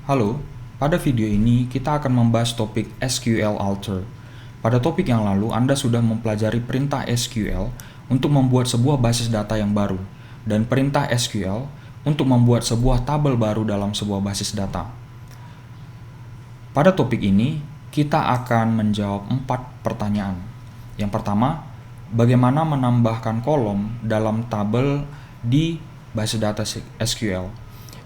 Halo, pada video ini kita akan membahas topik SQL Alter. Pada topik yang lalu, Anda sudah mempelajari perintah SQL untuk membuat sebuah basis data yang baru, dan perintah SQL untuk membuat sebuah tabel baru dalam sebuah basis data. Pada topik ini, kita akan menjawab 4 pertanyaan. Yang pertama, bagaimana menambahkan kolom dalam tabel di basis data SQL.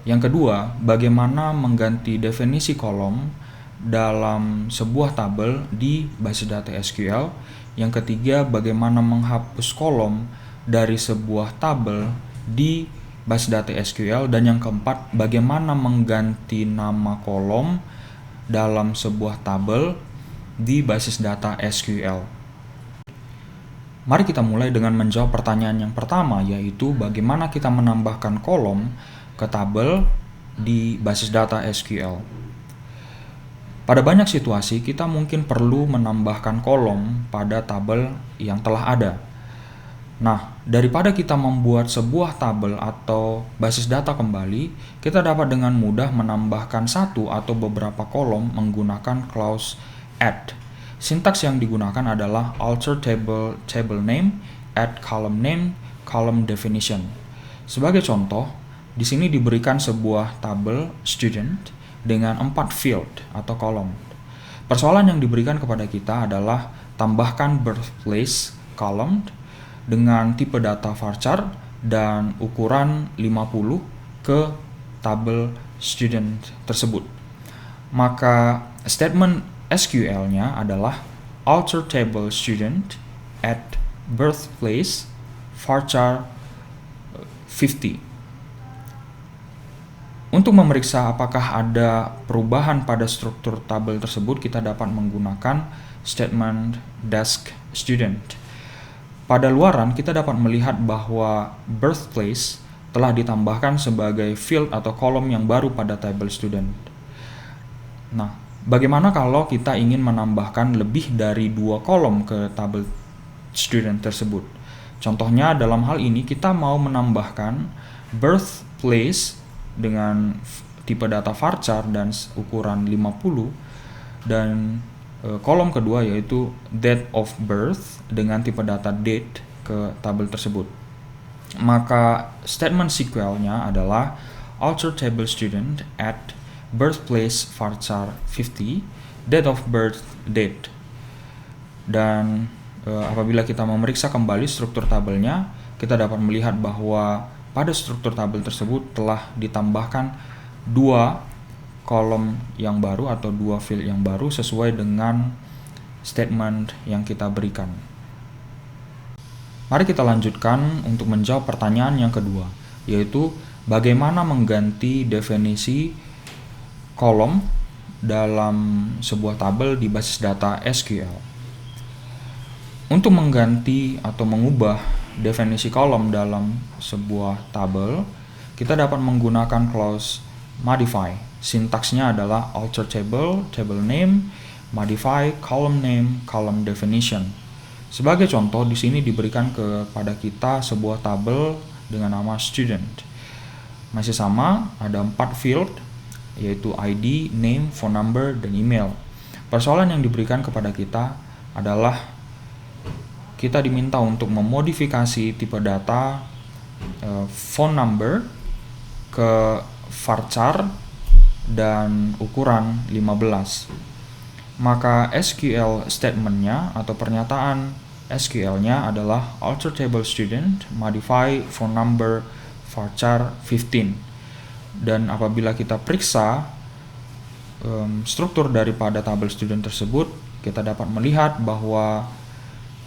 Yang kedua, bagaimana mengganti definisi kolom dalam sebuah tabel di basis data SQL. Yang ketiga, bagaimana menghapus kolom dari sebuah tabel di basis data SQL. Dan yang keempat, bagaimana mengganti nama kolom dalam sebuah tabel di basis data SQL. Mari kita mulai dengan menjawab pertanyaan yang pertama, yaitu bagaimana kita menambahkan kolom ke tabel di basis data SQL. Pada banyak situasi, kita mungkin perlu menambahkan kolom pada tabel yang telah ada. Nah, daripada kita membuat sebuah tabel atau basis data kembali, kita dapat dengan mudah menambahkan satu atau beberapa kolom menggunakan clause add. Sintaks yang digunakan adalah alter table name, add column name, column definition. Sebagai contoh, di sini diberikan sebuah tabel student dengan 4 field atau kolom. Persoalan yang diberikan kepada kita adalah tambahkan birthplace column dengan tipe data varchar dan ukuran 50 ke tabel student tersebut. Maka statement SQL-nya adalah alter table student at birthplace varchar 50. Untuk memeriksa apakah ada perubahan pada struktur tabel tersebut, kita dapat menggunakan statement desk student. Pada luaran, kita dapat melihat bahwa birthplace telah ditambahkan sebagai field atau kolom yang baru pada tabel student. Nah, bagaimana kalau kita ingin menambahkan lebih dari 2 kolom ke tabel student tersebut? Contohnya, dalam hal ini kita mau menambahkan birthplace dengan tipe data varchar dan ukuran 50, dan kolom kedua yaitu date of birth dengan tipe data date ke tabel tersebut. Maka statement SQL-nya adalah alter table student at birthplace varchar 50, date of birth date. Dan apabila kita memeriksa kembali struktur tabelnya, kita dapat melihat bahwa pada struktur tabel tersebut telah ditambahkan 2 kolom yang baru atau 2 field yang baru sesuai dengan statement yang kita berikan. Mari kita lanjutkan untuk menjawab pertanyaan yang kedua, yaitu bagaimana mengganti definisi kolom dalam sebuah tabel di basis data SQL. Untuk mengganti atau mengubah definisi kolom dalam sebuah tabel, kita dapat menggunakan clause modify. Sintaksnya adalah alter table name, modify column name, column definition. Sebagai contoh, di sini diberikan kepada kita sebuah tabel dengan nama student. Masih sama, ada 4 field, yaitu ID, name, phone number, dan email. Persoalan yang diberikan kepada kita adalah kita diminta untuk memodifikasi tipe data phone number ke varchar dan ukuran 15. Maka SQL statement-nya atau pernyataan SQL-nya adalah alter table student, modify phone number varchar 15. Dan apabila kita periksa struktur daripada tabel student tersebut, kita dapat melihat bahwa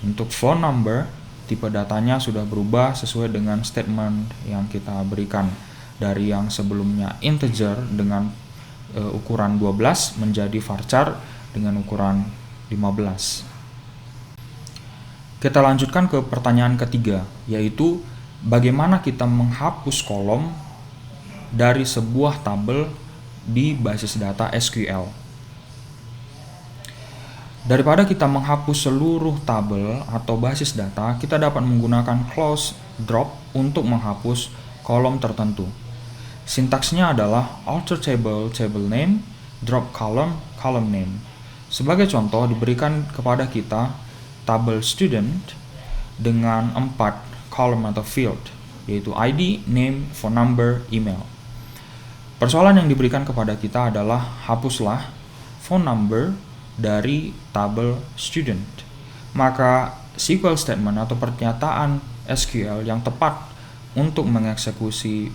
untuk phone number, tipe datanya sudah berubah sesuai dengan statement yang kita berikan. Dari yang sebelumnya integer dengan ukuran 12 menjadi varchar dengan ukuran 15. Kita lanjutkan ke pertanyaan ketiga, yaitu bagaimana kita menghapus kolom dari sebuah tabel di basis data SQL. Daripada kita menghapus seluruh tabel atau basis data, kita dapat menggunakan clause drop untuk menghapus kolom tertentu. Sintaksnya adalah alter table, table name, drop column, column name. Sebagai contoh, diberikan kepada kita tabel student dengan 4 column atau field, yaitu ID, name, phone number, email. Persoalan yang diberikan kepada kita adalah hapuslah phone number dari tabel student. Maka SQL statement atau pernyataan SQL yang tepat untuk mengeksekusi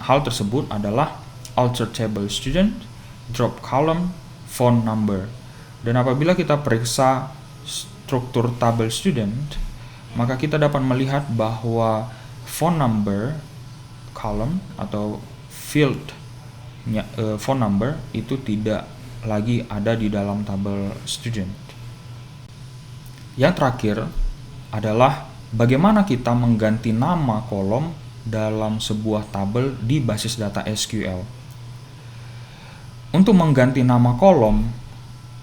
hal tersebut adalah alter table student, drop column, phone number. Dan apabila kita periksa struktur tabel student, maka kita dapat melihat bahwa phone number column atau field phone number itu tidak lagi ada di dalam tabel student. Yang terakhir adalah bagaimana kita mengganti nama kolom dalam sebuah tabel di basis data SQL. Untuk mengganti nama kolom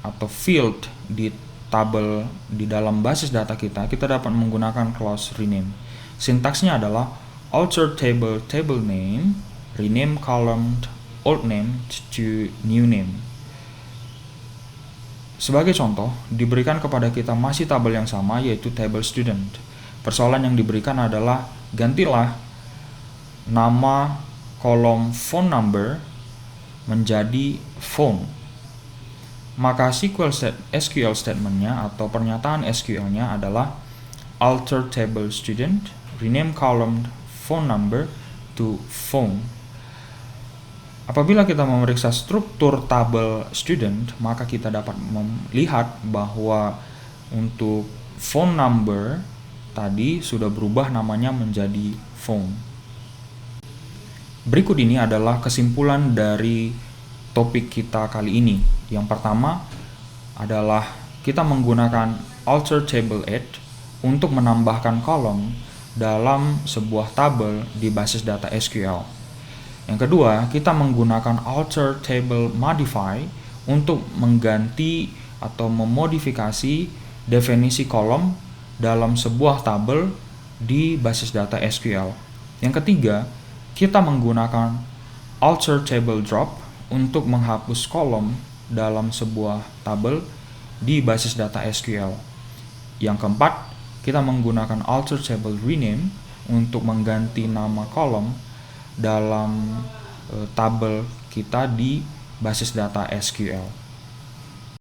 atau field di tabel di dalam basis data kita dapat menggunakan clause rename. Sintaksnya adalah alter table, table name, rename column old name to new name. Sebagai contoh, diberikan kepada kita masih tabel yang sama, yaitu table student. Persoalan yang diberikan adalah gantilah nama kolom phone number menjadi phone. Maka SQL statement-nya atau pernyataan SQL-nya adalah alter table student, rename column phone number to phone. Apabila kita memeriksa struktur tabel student, maka kita dapat melihat bahwa untuk phone number tadi sudah berubah namanya menjadi phone. Berikut ini adalah kesimpulan dari topik kita kali ini. Yang pertama adalah kita menggunakan alter table add untuk menambahkan kolom dalam sebuah tabel di basis data SQL. Yang kedua, kita menggunakan alter table modify untuk mengganti atau memodifikasi definisi kolom dalam sebuah tabel di basis data SQL. Yang ketiga, kita menggunakan alter table drop untuk menghapus kolom dalam sebuah tabel di basis data SQL. Yang keempat, kita menggunakan alter table rename untuk mengganti nama kolom dalam tabel kita di basis data SQL.